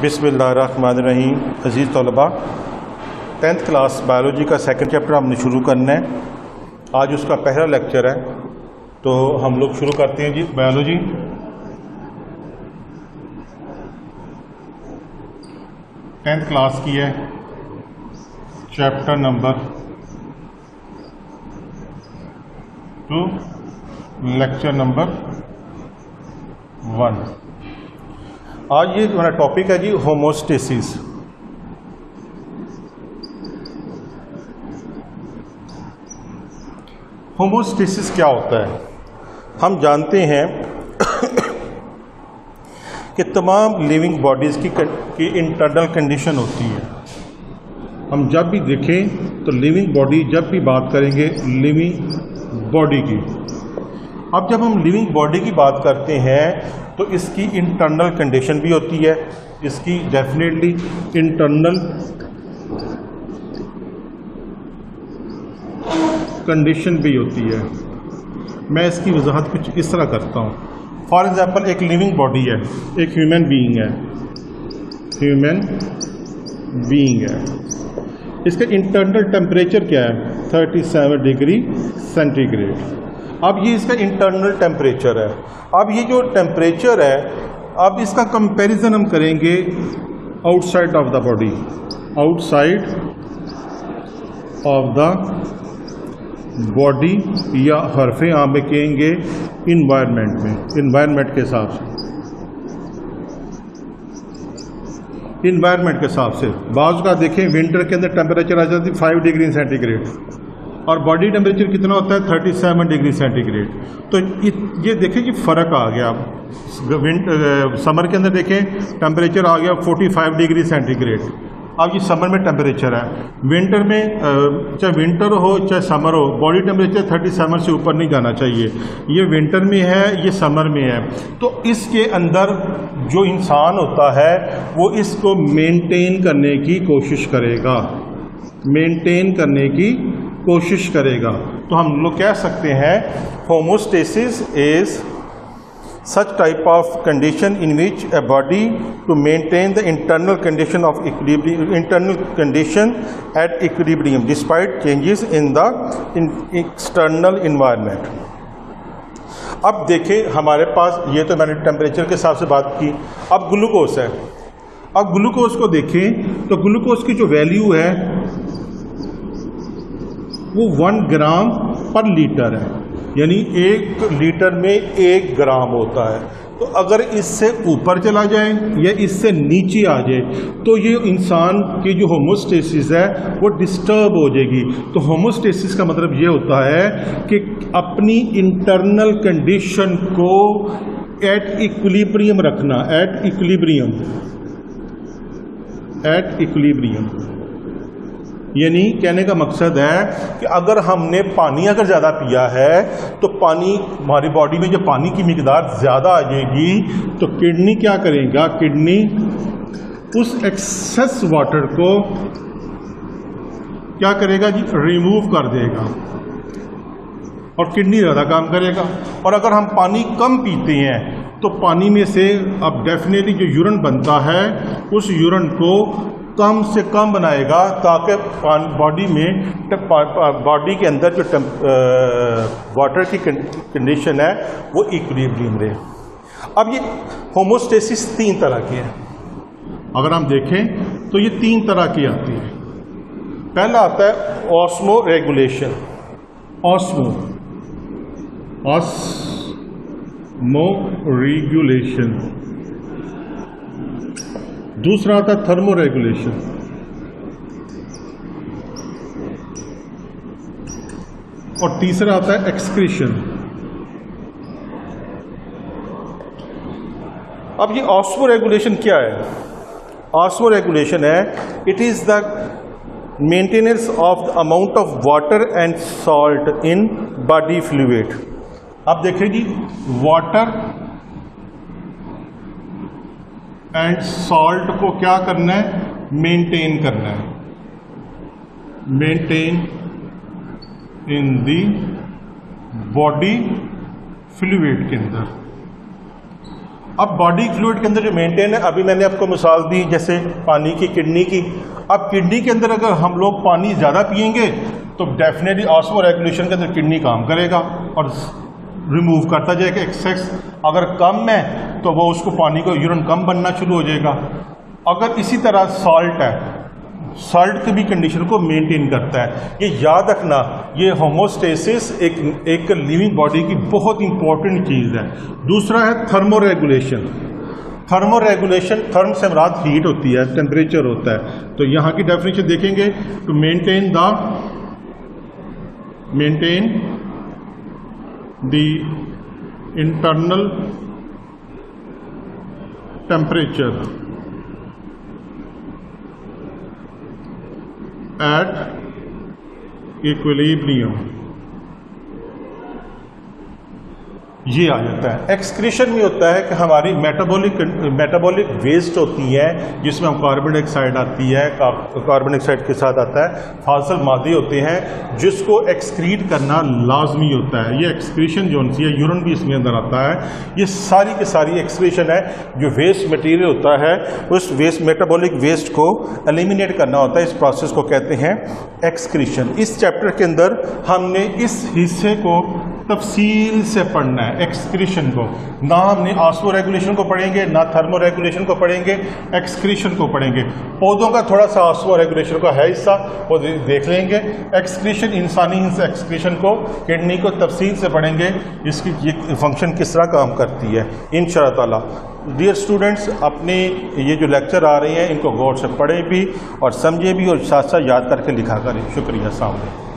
बिस्मिल्लाहिर्रहमानिर्रहीम। अज़ीज़ तलबा, 10th class biology का सेकंड चैप्टर हमने शुरू करना है। आज उसका पहला लेक्चर है, तो हम लोग शुरू करते हैं जी। बायोलॉजी टेंथ क्लास की है, चैप्टर नंबर 2, लेक्चर नंबर 1। आज ये हमारा टॉपिक है जी होमोस्टेसिस। होमोस्टेसिस क्या होता है? हम जानते हैं कि तमाम लिविंग बॉडीज़ की इंटरनल कंडीशन होती है। हम जब भी देखें तो लिविंग बॉडी, जब भी बात करेंगे लिविंग बॉडी की, अब जब हम लिविंग बॉडी की बात करते हैं तो इसकी इंटरनल कंडीशन भी होती है, इसकी डेफिनेटली इंटरनल कंडीशन भी होती है। मैं इसकी वजाहत कुछ इस तरह करता हूँ। फॉर एग्जांपल, एक लिविंग बॉडी है, एक ह्यूमन बीइंग है, ह्यूमन बीइंग है। इसका इंटरनल टेम्परेचर क्या है? 37 डिग्री सेंटीग्रेड। अब ये इसका इंटरनल टेम्परेचर है। अब ये जो टेम्परेचर है, अब इसका कंपैरिजन हम करेंगे outside of the body, outside of the body, या हरफे आम में कहेंगे इन्वायरमेंट में, इन्वायरमेंट के हिसाब से, इन्वायरमेंट के हिसाब से। बाज़ का देखें विंटर के अंदर टेम्परेचर आ जाती है 5 डिग्री सेंटीग्रेड, और बॉडी टेम्परेचर कितना होता है? 37 डिग्री सेंटीग्रेड। तो ये देखें कि फ़र्क आ गया। समर के अंदर देखें टेम्परेचर आ गया 45 डिग्री सेंटीग्रेड। अब ये समर में टेम्परेचर है। विंटर में चाहे विंटर हो चाहे समर हो, बॉडी टेम्परेचर 37 से ऊपर नहीं जाना चाहिए। ये विंटर में है, ये समर में है। तो इसके अंदर जो इंसान होता है वो इसको मेंटेन करने की कोशिश करेगा, मेंटेन करने की कोशिश करेगा। तो हम लोग कह सकते हैं homeostasis is such type of condition in which a body to maintain the internal condition of equilibrium, internal condition at equilibrium despite changes in the external environment। अब देखें हमारे पास, ये तो मैंने टेम्परेचर के हिसाब से बात की। अब ग्लूकोज है। अब ग्लूकोज को देखें तो ग्लूकोज की जो वैल्यू है वो 1 ग्राम पर लीटर है, यानी 1 लीटर में 1 ग्राम होता है। तो अगर इससे ऊपर चला जाए या इससे नीचे आ जाए तो ये इंसान की जो होमोस्टेसिस है वो डिस्टर्ब हो जाएगी। तो होमोस्टेसिस का मतलब ये होता है कि अपनी इंटरनल कंडीशन को एट इक्विलिब्रियम रखना, एट इक्विलिब्रियम, एट इक्विलिब्रियम। यानी कहने का मकसद है कि अगर हमने पानी अगर ज़्यादा पिया है तो पानी, हमारी बॉडी में जब पानी की मिकदार ज़्यादा आ जाएगी तो किडनी क्या करेगा? किडनी उस एक्सेस वाटर को क्या करेगा जी? रिमूव कर देगा, और किडनी ज़्यादा काम करेगा। और अगर हम पानी कम पीते हैं तो पानी में से अब डेफिनेटली जो यूरिन बनता है उस यूरिन को कम से कम बनाएगा, ताकि बॉडी में, बॉडी के अंदर जो वाटर की कंडीशन है वो इक्विलिब्रियम रहे। अब ये होमोस्टेसिस 3 तरह की है। अगर हम देखें तो ये 3 तरह की आती है। पहला आता है ऑस्मो रेगुलेशन, ऑस्मो रेगुलेशन। दूसरा आता है थर्मो रेगुलेशन, और तीसरा आता है एक्सक्रीशन। अब ये ऑस्मो रेगुलेशन क्या है? ऑस्मो रेगुलेशन है, it is the maintenance of the amount of water and salt in body fluid. अब देखिए जी, वाटर एंड सॉल्ट को क्या करना है? मेंटेन करना है, maintain in the body fluid के अंदर। अब बॉडी फ्लूइड के अंदर जो मेंटेन है, अभी मैंने आपको मिसाल दी जैसे पानी की, किडनी की। अब किडनी के अंदर अगर हम लोग पानी ज़्यादा पिएंगे तो डेफिनेटली ऑस्मो रेगुलेशन के अंदर किडनी काम करेगा और रिमूव करता जाएगा एक्सेस। अगर कम है तो वो उसको पानी को यूरिन कम बनना शुरू हो जाएगा। अगर इसी तरह सॉल्ट है, सॉल्ट की भी कंडीशन को मेंटेन करता है। ये याद रखना, ये होमोस्टेसिस एक लिविंग बॉडी की बहुत इंपॉर्टेंट चीज़ है। दूसरा है thermo regulation. Thermo regulation, therm से मुराद हीट होती है, टेम्परेचर होता है। तो यहाँ की डेफिनेशन देखेंगे, to maintain the internal temperature at equilibrium, ये आ जाता है। एक्सक्रीशन में होता है कि हमारी मेटाबॉलिक वेस्ट होती है जिसमें हम कार्बन डाइऑक्साइड आती है, कार्बन डाइऑक्साइड के साथ आता है फासल मादे होते हैं जिसको एक्सक्रीट करना लाजमी होता है। ये एक्सक्रीशन जो सी है, यूरिन भी इसमें अंदर आता है। ये सारी की सारी एक्सक्रीशन है। जो वेस्ट मटेरियल होता है उस मेटाबॉलिक वेस्ट को एलिमिनेट करना होता है। इस प्रोसेस को कहते हैं एक्सक्रीशन। इस चैप्टर के अंदर हमने इस हिस्से को तफसील से पढ़ना है, एक्सक्रीशन को। ना हमने ऑस्मो रेगुलेशन को पढ़ेंगे, ना थर्मो रेगुलेशन को पढ़ेंगे, एक्सक्रीशन को पढ़ेंगे। पौधों का थोड़ा सा ऑस्मो रेगुलेशन का है हिस्सा, वो देख लेंगे। एक्सक्रीशन, इंसानी एक्सक्रीशन को, किडनी को तफसील से पढ़ेंगे, इसकी ये फंक्शन किस तरह काम करती है इंशाअल्लाह ताला। डियर स्टूडेंट्स, अपने ये जो लेक्चर आ रहे हैं इनको गौर से पढ़ें भी और समझें भी और साथ साथ याद करके लिखा करें। शुक्रिया। अस्सलाम वालेकुम।